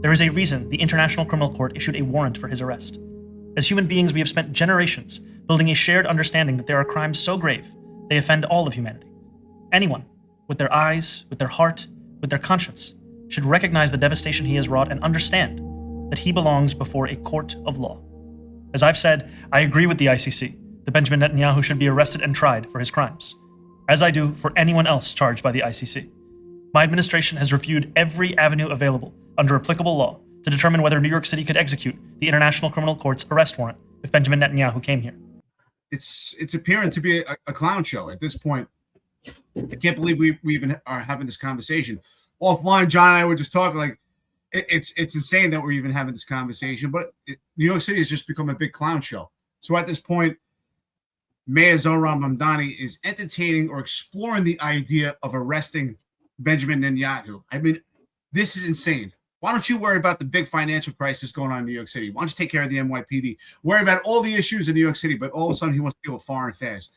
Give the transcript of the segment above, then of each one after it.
There is a reason the International Criminal Court issued a warrant for his arrest. As human beings, we have spent generations building a shared understanding that there are crimes so grave they offend all of humanity. Anyone, with their eyes, with their heart, with their conscience, should recognize the devastation he has wrought and understand that he belongs before a court of law. As I've said, I agree with the ICC that Benjamin Netanyahu should be arrested and tried for his crimes, as I do for anyone else charged by the ICC. My administration has reviewed every avenue available under applicable law to determine whether New York City could execute the International Criminal Court's arrest warrant if Benjamin Netanyahu came here. It's appearing to be a clown show at this point. I can't believe we even are having this conversation. Offline, John and I were just talking like it's insane that we're even having this conversation, but New York City has just become a big clown show. So at this point, Mayor Zohran Mamdani is entertaining or exploring the idea of arresting Benjamin Netanyahu. I mean, this is insane. Why don't you worry about the big financial crisis going on in New York City? Why don't you take care of the NYPD? Worry about all the issues in New York City, but all of a sudden he wants to deal with foreign affairs.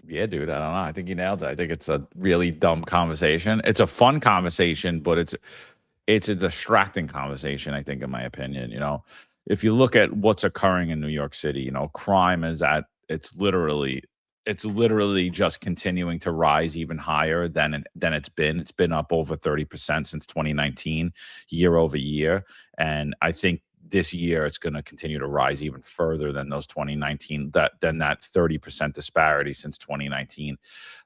Yeah, dude, I don't know. I think you nailed it. I think it's a really dumb conversation. It's a fun conversation, but it's a distracting conversation, I think, in my opinion. If you look at what's occurring in New York City, crime is it's literally just continuing to rise even higher than it's been. It's been up over 30% since 2019, year over year. And I think this year it's going to continue to rise even further than those 2019, than that 30% disparity since 2019.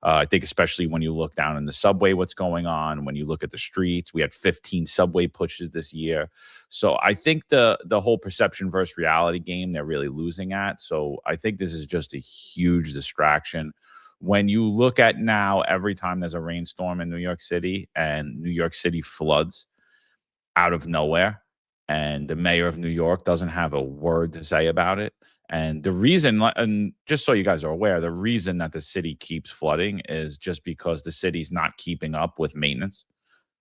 I think especially when you look down in the subway, what's going on, when you look at the streets, we had 15 subway pushes this year. So I think the whole perception versus reality game, they're really losing at. So I think this is just a huge distraction. When you look at now, every time there's a rainstorm in New York City and New York City floods out of nowhere, and the mayor of New York doesn't have a word to say about it. And the reason, and just so you guys are aware, the reason that the city keeps flooding is just because the city's not keeping up with maintenance.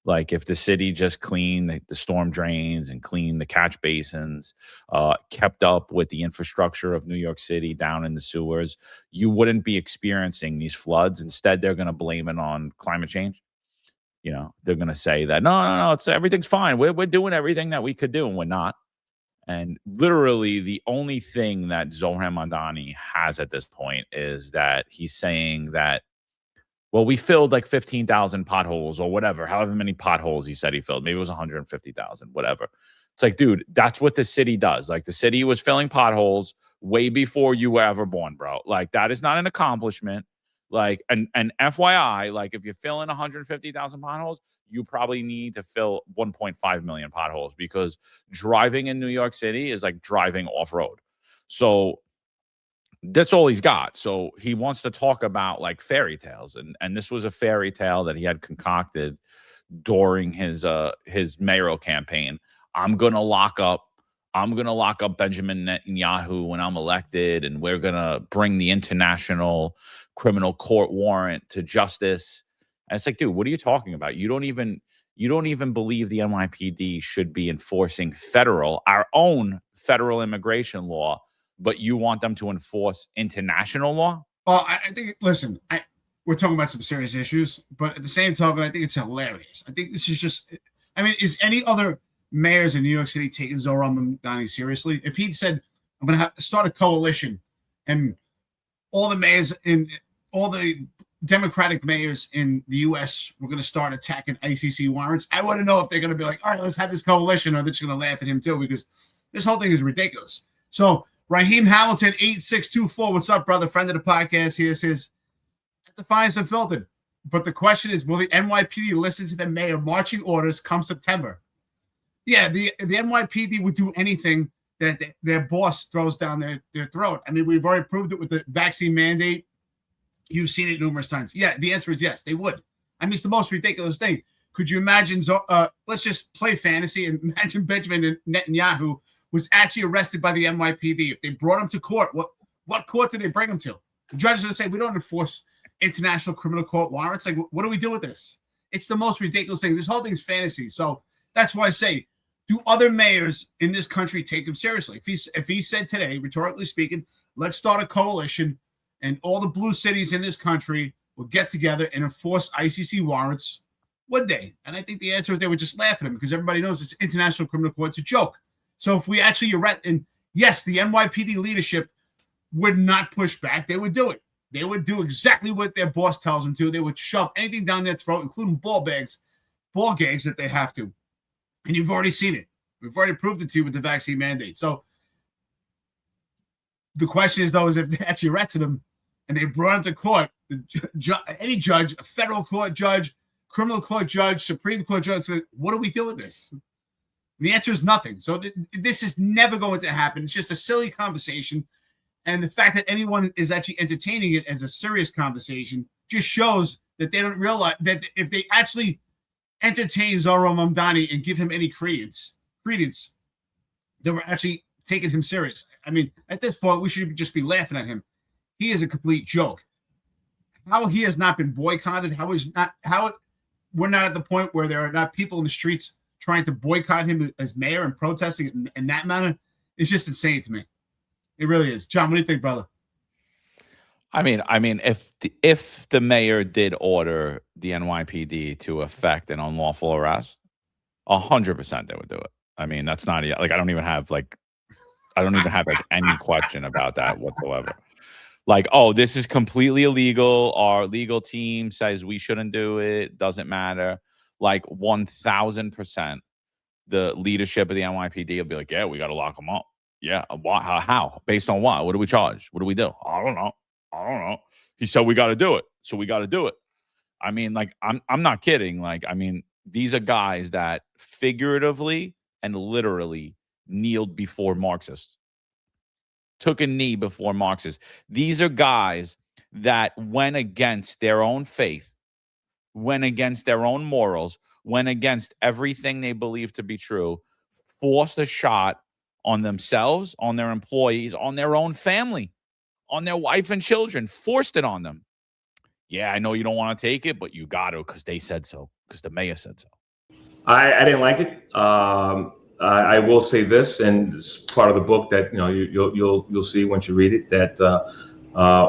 Like if the city just cleaned the storm drains and cleaned the catch basins, kept up with the infrastructure of New York City down in the sewers, you wouldn't be experiencing these floods. Instead, they're going to blame it on climate change. They're going to say that, no, everything's fine. We're doing everything that we could do, and we're not. And literally the only thing that Zohran Mamdani has at this point is that he's saying that, well, we filled like 15,000 potholes or whatever, however many potholes he said he filled. Maybe it was 150,000, whatever. It's like, dude, that's what the city does. Like the city was filling potholes way before you were ever born, bro. Like that is not an accomplishment. Like, and FYI, like if you're filling 150,000 potholes, you probably need to fill 1.5 million potholes, because driving in New York City is like driving off-road. So that's all he's got. So he wants to talk about like fairy tales. And this was a fairy tale that he had concocted during his mayoral campaign. I'm going to lock up Benjamin Netanyahu when I'm elected, and we're going to bring the International Criminal Court warrant to justice. And it's like, dude, what are you talking about? You don't even believe the NYPD should be enforcing our own federal immigration law, but you want them to enforce international law? Well, I think, listen, we're talking about some serious issues, but at the same time, I think it's hilarious. I think this is just, is any other mayors in New York City taking Zohran Mamdani seriously? If he'd said, I'm going to start a coalition and all the Democratic mayors in the U.S. we're going to start attacking ICC warrants, I want to know if they're going to be like, all right, let's have this coalition, or they're just going to laugh at him too, because this whole thing is ridiculous. So Raheem Hamilton, 8624, what's up, brother? Friend of the podcast here says, Defiance Unfiltered. But the question is, will the NYPD listen to the mayor marching orders come September? Yeah, the NYPD would do anything that their boss throws down their throat. We've already proved it with the vaccine mandate. You've seen it numerous times. Yeah, the answer is yes, they would. It's the most ridiculous thing. Could you imagine, let's just play fantasy and imagine Benjamin Netanyahu was actually arrested by the NYPD. If they brought him to court, what court did they bring him to? The judge is going to say, we don't enforce International Criminal Court warrants. Like, what do we do with this? It's the most ridiculous thing. This whole thing is fantasy. So that's why I say, do other mayors in this country take him seriously? If he said today, rhetorically speaking, let's start a coalition and all the blue cities in this country will get together and enforce ICC warrants, Would they? And I think the answer is they would just laugh at him because everybody knows it's international criminal court. It's a joke. So if we actually arrest, and yes, the NYPD leadership would not push back. They would do it. They would do exactly what their boss tells them to. They would shove anything down their throat, including ball gags that they have to. And you've already seen it. We've already proved it to you with the vaccine mandate. So the question is, though, is if they actually arrested him and they brought him to court, any judge, a federal court judge, criminal court judge, Supreme Court judge, what do we do with this? And the answer is nothing. So this is never going to happen. It's just a silly conversation. And the fact that anyone is actually entertaining it as a serious conversation just shows that they don't realize that if they actually entertain Zohran Mamdani and give him any credence, they were actually taking him serious. I mean, at this point, we should just be laughing at him. He is a complete joke. How he has not been boycotted, how we're not at the point where there are not people in the streets trying to boycott him as mayor and protesting in that manner, it's just insane to me. It really is. John, what do you think, brother? I mean, if the mayor did order the NYPD to effect an unlawful arrest, 100% they would do it. I mean, that's not like I don't even have any question about that whatsoever. Like, oh, this is completely illegal. Our legal team says we shouldn't do it. Doesn't matter. Like 1000%, the leadership of the NYPD will be like, yeah, we got to lock them up. Yeah, how? Based on what? What do we charge? What do we do? I don't know. He said we got to do it, so we got to do it. I mean, like, I'm not kidding. Like, I mean, these are guys that figuratively and literally kneeled before Marxists, took a knee before Marxists. These are guys that went against their own faith, went against their own morals, went against everything they believed to be true, forced a shot on themselves, on their employees, on their own family, on their wife and children, forced it on them. Yeah, I know you don't want to take it, but you got to because they said so, because the mayor said so. I didn't like it. I will say this, and it's part of the book that you'll see once you read it, that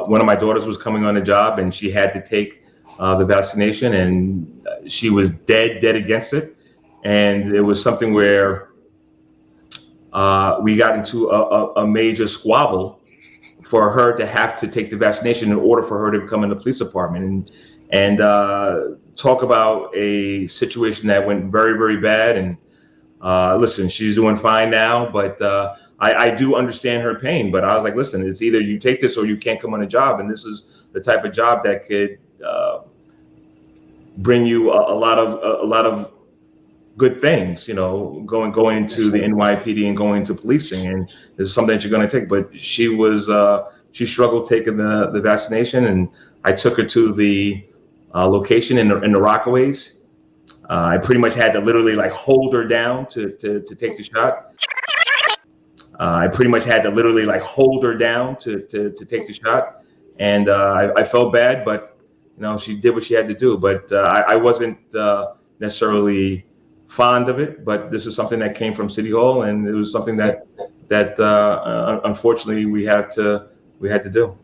one of my daughters was coming on a job and she had to take the vaccination, and she was dead against it, and it was something where we got into a major squabble for her to have to take the vaccination in order for her to become in the police department, and talk about a situation that went very, very bad. And listen, she's doing fine now, but I do understand her pain. But I was like, listen, it's either you take this or you can't come on a job, and this is the type of job that could bring you a lot of good things, going into the NYPD and going into policing, and this is something that you're going to take. But she struggled taking the vaccination, and I took her to the location in the Rockaways. I pretty much had to literally like hold her down to take the shot. I pretty much had to literally like hold her down to take the shot, and I felt bad, but she did what she had to do. But I wasn't necessarily fond of it, but this is something that came from City Hall, and it was something that unfortunately we had to do.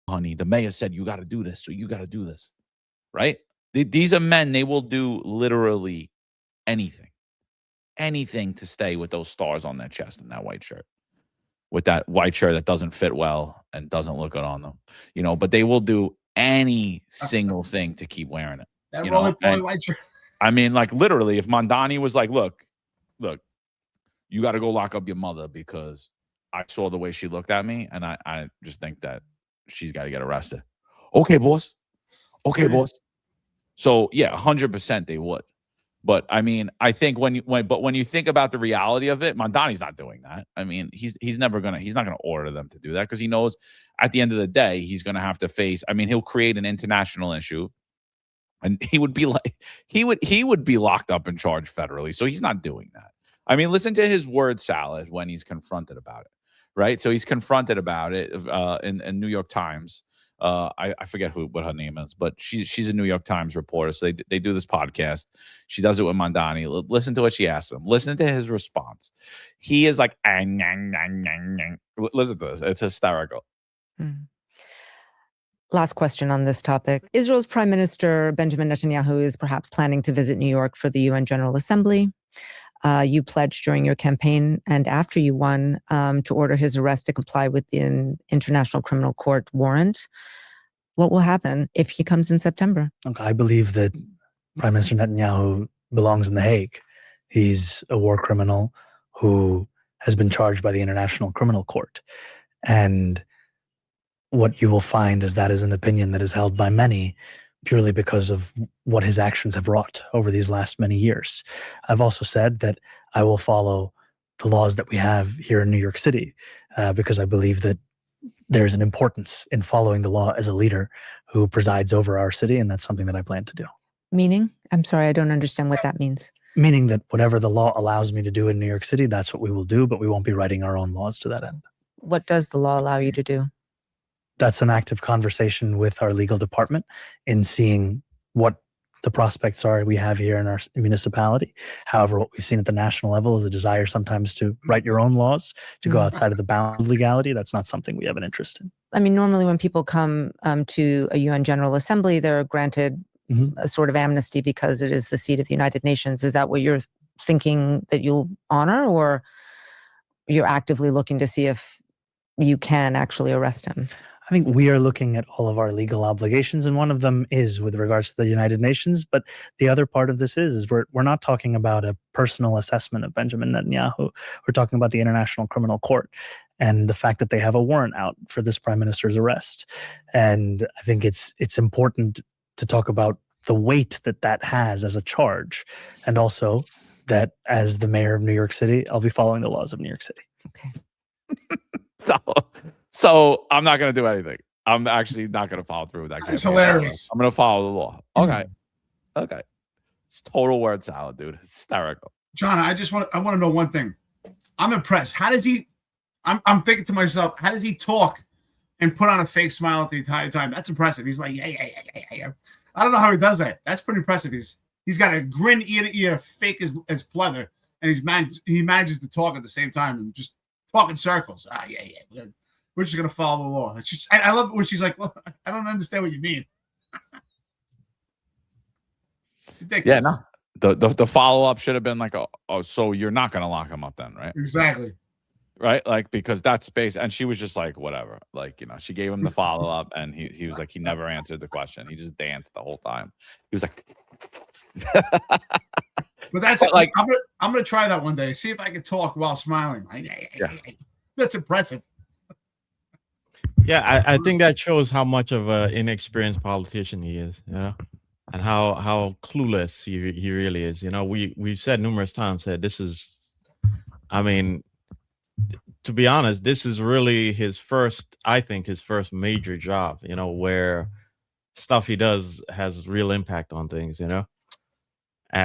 Honey, the mayor said you got to do this, so you got to do this, right? These are men. They will do literally anything to stay with those stars on their chest and that white shirt, with that white shirt that doesn't fit well and doesn't look good on them, but they will do any single thing to keep wearing it. That roly-poly white shirt. I mean, like, literally, if Mamdani was like, look, you got to go lock up your mother because I saw the way she looked at me, and I just think that she's got to get arrested. Okay, boss. So yeah, 100% they would. But I mean, I think when you think about the reality of it, Mamdani's not doing that. I mean, he's not gonna order them to do that, because he knows at the end of the day he's gonna have to face. I mean, he'll create an international issue. And he would be like, he would be locked up and charged federally. So he's not doing that. I mean, listen to his word salad when he's confronted about it, right? So he's confronted about it in New York Times. I forget what her name is, but she's a New York Times reporter. So they do this podcast. She does it with Mamdani. Listen to what she asks him. Listen to his response. He is like, listen to this. It's hysterical. Last question on this topic. Israel's Prime Minister Benjamin Netanyahu is perhaps planning to visit New York for the UN General Assembly. You pledged during your campaign and after you won to order his arrest to comply with the International Criminal Court warrant. What will happen if he comes in September? Look, I believe that Prime Minister Netanyahu belongs in The Hague. He's a war criminal who has been charged by the International Criminal Court. And what you will find is that is an opinion that is held by many purely because of what his actions have wrought over these last many years. I've also said that I will follow the laws that we have here in New York City because I believe that there's an importance in following the law as a leader who presides over our city, and that's something that I plan to do. Meaning? I'm sorry, I don't understand what that means. Meaning that whatever the law allows me to do in New York City, that's what we will do, but we won't be writing our own laws to that end. What does the law allow you to do? That's an active conversation with our legal department in seeing what the prospects are we have here in our municipality. However, what we've seen at the national level is a desire sometimes to write your own laws, to go outside of the bounds of legality. That's not something we have an interest in. I mean, normally when people come to a UN General Assembly, they're granted a sort of amnesty because it is the seat of the United Nations. Is that what you're thinking that you'll honor, or you're actively looking to see if you can actually arrest him? I think we are looking at all of our legal obligations, and one of them is with regards to the United Nations. But the other part of this is we're not talking about a personal assessment of Benjamin Netanyahu. We're talking about the International Criminal Court and the fact that they have a warrant out for this prime minister's arrest. And I think it's important to talk about the weight that has as a charge, and also that as the mayor of New York City, I'll be following the laws of New York City. Okay. So I'm not going to do anything. I'm actually not going to follow through with that. It's hilarious. I'm going to follow the law. Okay. It's total word salad, dude. Hysterical. John, I want to know one thing. I'm impressed. How does he? I'm thinking to myself, how does he talk and put on a fake smile at the entire time? That's impressive. He's like, yeah. I don't know how he does that. That's pretty impressive. He's got a grin ear to ear, fake as pleather, and he manages to talk at the same time and just talk in circles. Yeah. We're just gonna follow the law. It's just I love it when she's like, well, I don't understand what you mean. Yeah, no. The follow up should have been like, oh, so you're not gonna lock him up then, right? Exactly. Right, like because that's space, and she was just like, whatever, like she gave him the follow up, and he was like, he never answered the question. He just danced the whole time. He was like, but that's like I'm gonna try that one day. See if I can talk while smiling. That's impressive. Yeah, I think that shows how much of an inexperienced politician he is, and how clueless he really is. We've said numerous times that this is, I mean, to be honest, this is really his first major job, where stuff he does has real impact on things,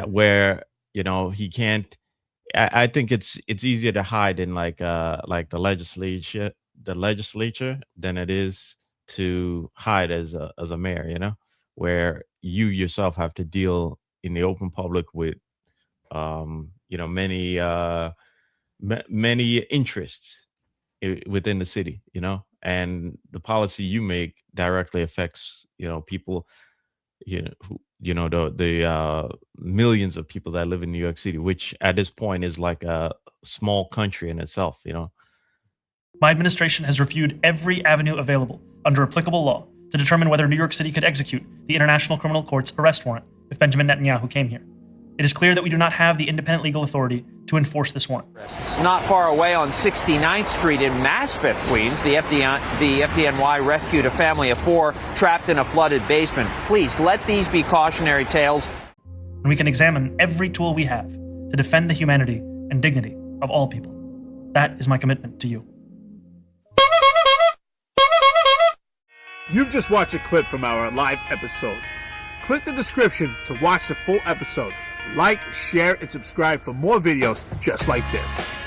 where, he can't, I think it's easier to hide in like the legislature than it is to hide as a mayor, where you yourself have to deal in the open public with, many interests within the city, and the policy you make directly affects, people, the millions of people that live in New York City, which at this point is like a small country in itself, My administration has reviewed every avenue available under applicable law to determine whether New York City could execute the International Criminal Court's arrest warrant if Benjamin Netanyahu came here. It is clear that we do not have the independent legal authority to enforce this warrant. Not far away on 69th Street in Maspeth, Queens, the FDNY rescued a family of 4 trapped in a flooded basement. Please let these be cautionary tales. And we can examine every tool we have to defend the humanity and dignity of all people. That is my commitment to you. You've just watched a clip from our live episode. Click the description to watch the full episode. Like, share, and subscribe for more videos just like this.